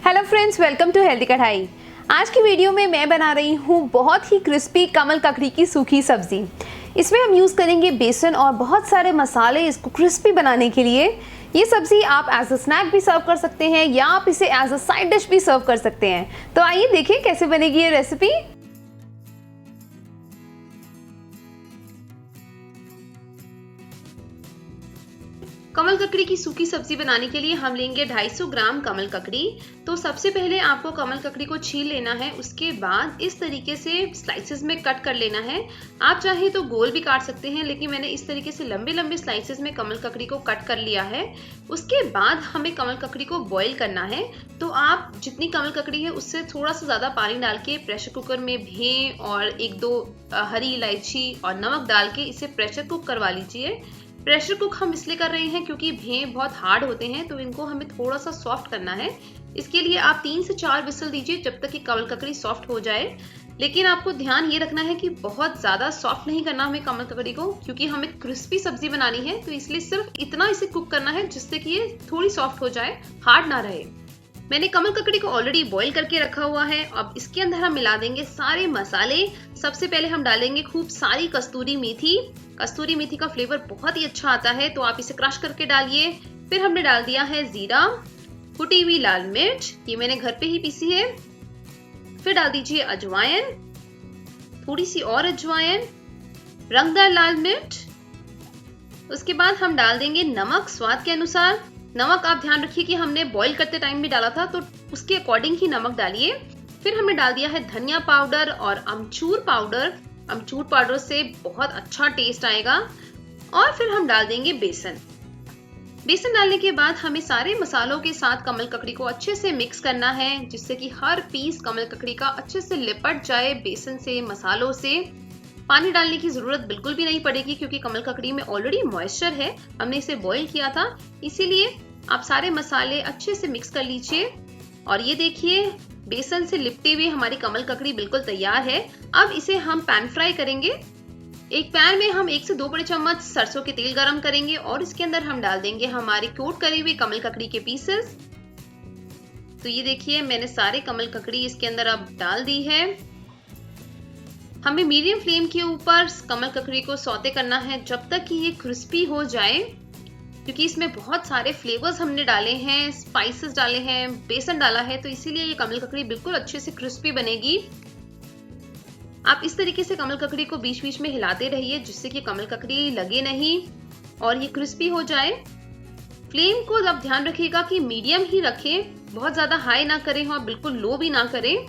Hello friends, welcome to healthy Kadhai. आज की video में मैं बना रही हूँ बहुत ही क्रिस्पी कमल ककड़ी की सूखी सब्जी। इसमें हम यूज़ करेंगे बेसन और बहुत सारे मसाले इसको क्रिस्पी बनाने के लिए। ये सब्जी आप एज अ स्नैक भी सर्व कर सकते हैं या आप इसे एज अ साइड डिश भी सर्व कर सकते हैं। तो आइए देखिए कैसे बनेगी ये रेसिपी। कमल ककड़ी की सूखी सब्जी बनाने के लिए हम लेंगे 250 ग्राम कमल ककड़ी। तो सबसे पहले आपको कमल ककड़ी को छील लेना है, उसके बाद इस तरीके से स्लाइसेस में कट कर लेना है। आप चाहे तो गोल भी काट सकते हैं, लेकिन मैंने इस तरीके से लंबे लंबे स्लाइसेस में कमल ककड़ी को कट कर लिया है। उसके बाद हमें कमल ककड़ी को बॉईल करना है। तो आप जितनी कमल ककड़ी है उससे थोड़ा सा ज़्यादा पानी डाल के प्रेशर कुकर में भें और 1-2 हरी इलायची और नमक डाल के इसे प्रेशर कुक करवा लीजिए। प्रेशर कुक हम इसलिए कर रहे हैं क्योंकि भें बहुत हार्ड होते हैं, तो इनको हमें थोड़ा सा सॉफ्ट करना है। इसके लिए आप 3 से 4 विसल दीजिए जब तक कि कमल ककड़ी सॉफ्ट हो जाए। लेकिन आपको ध्यान ये रखना है कि बहुत ज़्यादा सॉफ्ट नहीं करना हमें कमल ककड़ी को, क्योंकि हमें क्रिस्पी सब्जी बनानी है। तो इसलिए सिर्फ इतना इसे कुक करना है जिससे कि ये थोड़ी सॉफ्ट हो जाए, हार्ड ना रहे। मैंने कमल ककड़ी को ऑलरेडी बॉईल करके रखा हुआ है। अब इसके अंदर हम मिला देंगे सारे मसाले। सबसे पहले हम डालेंगे खूब सारी कस्तूरी मेथी। कस्तूरी मेथी का फ्लेवर बहुत ही अच्छा आता है, तो आप इसे क्रश करके डालिए। फिर हमने डाल दिया है जीरा, कुटी हुई लाल मिर्च, ये मैंने घर पे ही पीसी है। फिर डाल दीजिए अजवाइन, थोड़ी सी और अजवाइन, रंगदार लाल मिर्च। उसके बाद हम डाल देंगे नमक स्वाद के अनुसार। नमक आप ध्यान रखिए कि हमने बॉईल करते टाइम भी डाला था, तो उसके अकॉर्डिंग ही नमक डालिए। फिर हमने डाल दिया है धनिया पाउडर और अमचूर पाउडर। अमचूर पाउडर से बहुत अच्छा टेस्ट आएगा। और फिर हम डाल देंगे बेसन। बेसन डालने के बाद हमें सारे मसालों के साथ कमल ककड़ी को अच्छे से मिक्स करना है, जिससे कि हर पीस कमल ककड़ी का अच्छे से लिपट जाए बेसन से, मसालों से। पानी डालने की जरूरत बिल्कुल भी नहीं पड़ेगी, क्योंकि कमल ककड़ी में ऑलरेडी मॉइस्चर है, हमने इसे बॉईल किया था। इसीलिए आप सारे मसाले अच्छे से मिक्स कर लीजिए। और ये देखिए, बेसन से लिपटे हुए हमारी कमल ककड़ी बिल्कुल तैयार है। अब इसे हम पैन फ्राई करेंगे। एक पैन में हम 1 से 2 बड़े चम्मच सरसों के तेल गरम करेंगे और इसके अंदर हम डाल देंगे हमारी कोट करी हुई कमल ककड़ी के पीसेस। तो ये देखिए, मैंने सारे कमल ककड़ी इसके अंदर अब डाल दी है। हमें मीडियम फ्लेम के ऊपर कमल ककड़ी को सौते करना है जब तक कि ये क्रिस्पी हो जाए, क्योंकि इसमें बहुत सारे फ्लेवर्स हमने डाले हैं, स्पाइसेस डाले हैं, बेसन डाला है, तो इसीलिए ये कमल ककड़ी बिल्कुल अच्छे से क्रिस्पी बनेगी। आप इस तरीके से कमल ककड़ी को बीच बीच में हिलाते रहिए, जिससे कि कमल ककड़ी लगे नहीं और ये क्रिस्पी हो जाए। फ्लेम को आप ध्यान रखिएगा कि मीडियम ही रखें, बहुत ज्यादा हाई ना करें और बिल्कुल लो भी ना करें।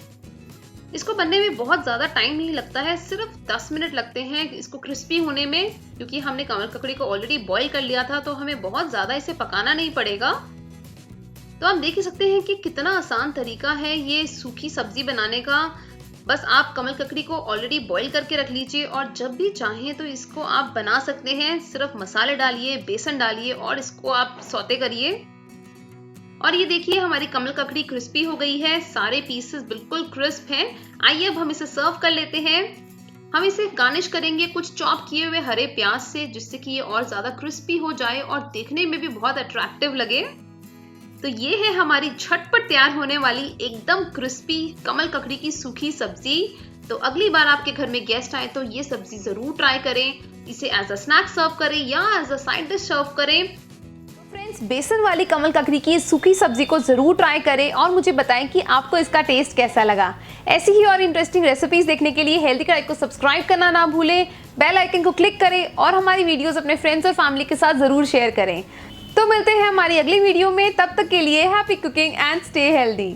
इसको बनने में बहुत ज़्यादा टाइम नहीं लगता है, सिर्फ 10 मिनट लगते हैं इसको क्रिस्पी होने में, क्योंकि हमने कमल ककड़ी को ऑलरेडी बॉईल कर लिया था, तो हमें बहुत ज़्यादा इसे पकाना नहीं पड़ेगा। तो आप देख ही सकते हैं कि कितना आसान तरीका है ये सूखी सब्जी बनाने का। बस आप कमल ककड़ी को ऑलरेडी बॉईल करके रख लीजिए और जब भी चाहें तो इसको आप बना सकते हैं। सिर्फ मसाले डालिए, बेसन डालिए और इसको आप सौते करिए। और ये देखिए, हमारी कमल ककड़ी क्रिस्पी हो गई है, सारे पीसेस बिल्कुल क्रिस्प हैं। आइए अब हम इसे सर्व कर लेते हैं। हम इसे गार्निश करेंगे कुछ चॉप किए हुए हरे प्याज से, जिससे कि ये और ज्यादा क्रिस्पी हो जाए और देखने में भी बहुत अट्रैक्टिव लगे। तो ये है हमारी झटपट तैयार होने वाली एकदम क्रिस्पी कमल ककड़ी की सूखी सब्जी। तो अगली बार आपके घर में गेस्ट आए तो ये सब्जी जरूर ट्राई करें। इसे एज अ स्नैक सर्व करें या एज अ साइड डिश सर्व करें। फ्रेंड्स, बेसन वाली कमल ककड़ी की सूखी सब्जी को जरूर ट्राई करें और मुझे बताएं कि आपको इसका टेस्ट कैसा लगा। ऐसी ही और इंटरेस्टिंग रेसिपीज देखने के लिए हेल्दी कढ़ाई को सब्सक्राइब करना ना भूलें, बेल आइकन को क्लिक करें और हमारी वीडियोस अपने फ्रेंड्स और फैमिली के साथ जरूर शेयर करें। तो मिलते हैं हमारी अगली वीडियो में, तब तक के लिए happy cooking and stay healthy.